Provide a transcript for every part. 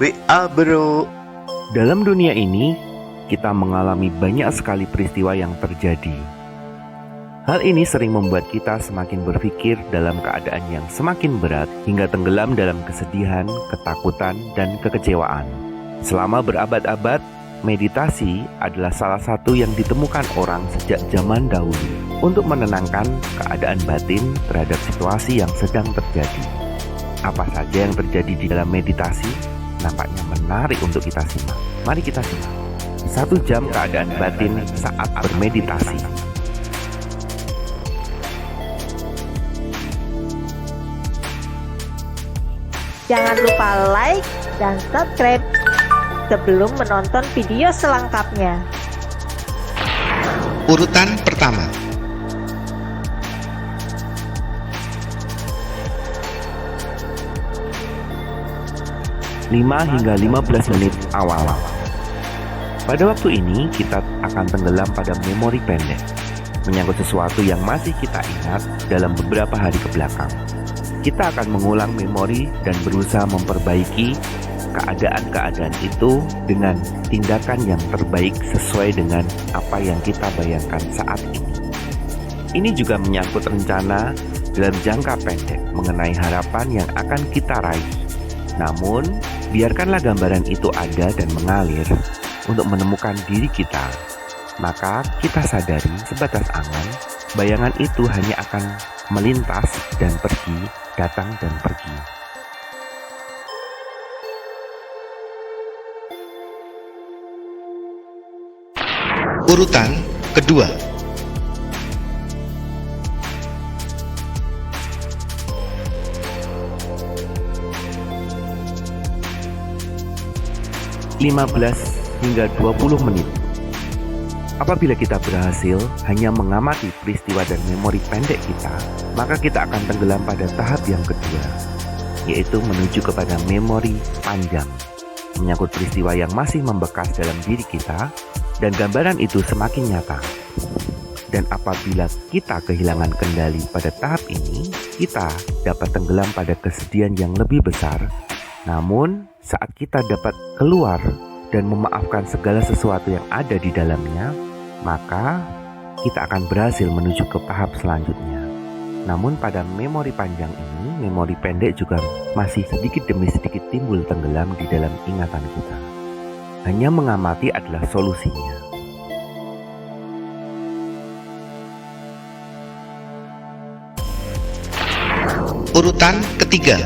WA bro. Dalam dunia ini, kita mengalami banyak sekali peristiwa yang terjadi. Hal ini sering membuat kita semakin berpikir dalam keadaan yang semakin berat hingga tenggelam dalam kesedihan, ketakutan, dan kekecewaan. Selama berabad-abad, meditasi adalah salah satu yang ditemukan orang sejak zaman dahulu untuk menenangkan keadaan batin terhadap situasi yang sedang terjadi. Apa saja yang terjadi di dalam meditasi nampaknya menarik untuk kita simak. Mari kita simak 1 jam keadaan batin saat bermeditasi. Jangan lupa like dan subscribe sebelum menonton video selengkapnya. Urutan pertama. Lima hingga 15 menit awal. Pada waktu ini kita akan tenggelam pada memori pendek, menyangkut sesuatu yang masih kita ingat dalam beberapa hari ke belakang. Kita akan mengulang memori dan berusaha memperbaiki keadaan-keadaan itu dengan tindakan yang terbaik sesuai dengan apa yang kita bayangkan saat ini. Ini juga menyangkut rencana dalam jangka pendek mengenai harapan yang akan kita raih. Namun, biarkanlah gambaran itu ada dan mengalir untuk menemukan diri kita. Maka kita sadari sebatas angan, bayangan itu hanya akan melintas dan pergi, datang dan pergi. Urutan kedua. Lima belas hingga 20 menit. Apabila kita berhasil hanya mengamati peristiwa dan memori pendek kita, maka kita akan tenggelam pada tahap yang kedua, yaitu menuju kepada memori panjang, menyangkut peristiwa yang masih membekas dalam diri kita, dan gambaran itu semakin nyata. Dan apabila kita kehilangan kendali pada tahap ini, kita dapat tenggelam pada kesedihan yang lebih besar. Namun, saat kita dapat keluar dan memaafkan segala sesuatu yang ada di dalamnya, maka kita akan berhasil menuju ke tahap selanjutnya. Namun pada memori panjang ini, memori pendek juga masih sedikit demi sedikit timbul tenggelam di dalam ingatan kita. Hanya mengamati adalah solusinya. Urutan ketiga.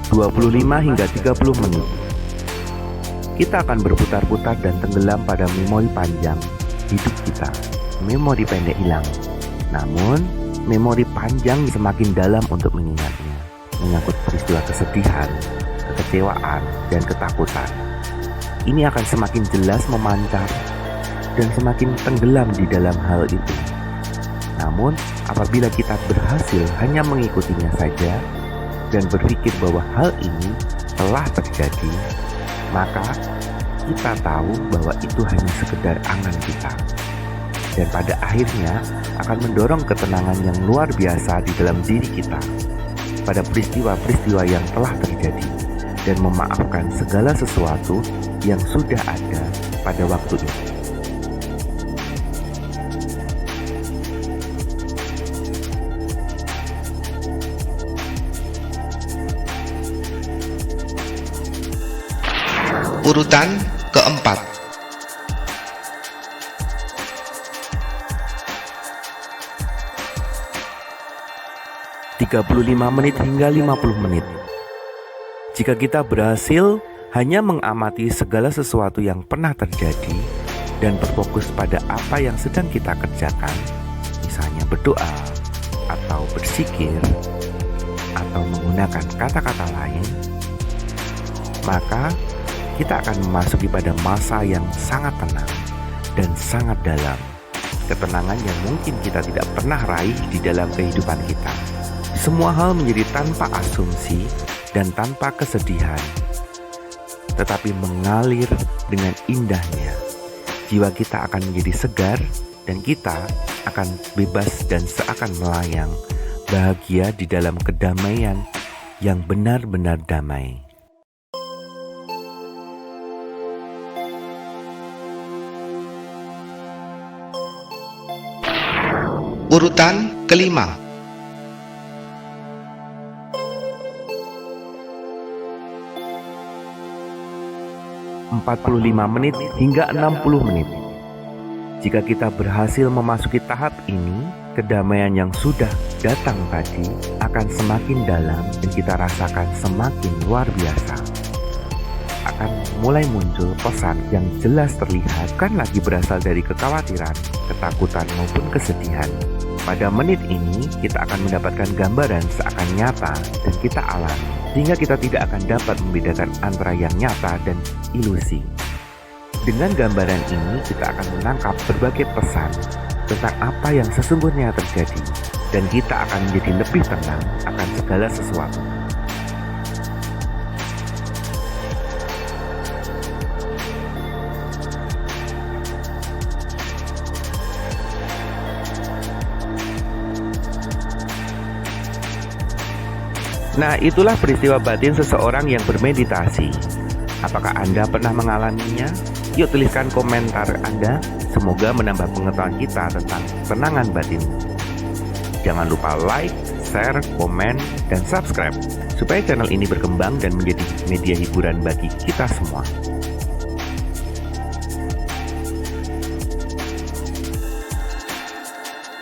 Dua 25 hingga 30 menit. Kita akan berputar-putar dan tenggelam pada memori panjang hidup kita. Memori pendek hilang. Namun, memori panjang semakin dalam untuk mengingatnya, menyangkut peristiwa kesedihan, kekecewaan, dan ketakutan. Ini akan semakin jelas memancar dan semakin tenggelam di dalam hal itu. Namun, apabila kita berhasil hanya mengikutinya saja dan berpikir bahwa hal ini telah terjadi, maka kita tahu bahwa itu hanya sekedar angan kita, dan pada akhirnya akan mendorong ketenangan yang luar biasa di dalam diri kita pada peristiwa-peristiwa yang telah terjadi, dan memaafkan segala sesuatu yang sudah ada pada waktu itu. Urutan keempat. Tiga 35 menit hingga 50 menit. Jika kita berhasil hanya mengamati segala sesuatu yang pernah terjadi dan berfokus pada apa yang sedang kita kerjakan, misalnya berdoa atau bersikir atau menggunakan kata-kata lain, maka kita akan memasuki pada masa yang sangat tenang dan sangat dalam. Ketenangan yang mungkin kita tidak pernah raih di dalam kehidupan kita. Semua hal menjadi tanpa asumsi dan tanpa kesedihan, tetapi mengalir dengan indahnya. Jiwa kita akan menjadi segar dan kita akan bebas dan seakan melayang, bahagia di dalam kedamaian yang benar-benar damai. Urutan kelima. ...45 menit hingga 60 menit. Jika kita berhasil memasuki tahap ini, kedamaian yang sudah datang tadi akan semakin dalam dan kita rasakan semakin luar biasa. Akan mulai muncul pesan yang jelas terlihat, bukan lagi berasal dari kekhawatiran, ketakutan maupun kesedihan. Pada menit ini kita akan mendapatkan gambaran seakan nyata dan kita alami, sehingga kita tidak akan dapat membedakan antara yang nyata dan ilusi. Dengan gambaran ini kita akan menangkap berbagai pesan tentang apa yang sesungguhnya terjadi, dan kita akan menjadi lebih tenang akan segala sesuatu. Nah, itulah peristiwa batin seseorang yang bermeditasi. Apakah Anda pernah mengalaminya? Yuk tuliskan komentar Anda. Semoga menambah pengetahuan kita tentang tenangan batin. Jangan lupa like, share, komen, dan subscribe supaya channel ini berkembang dan menjadi media hiburan bagi kita semua.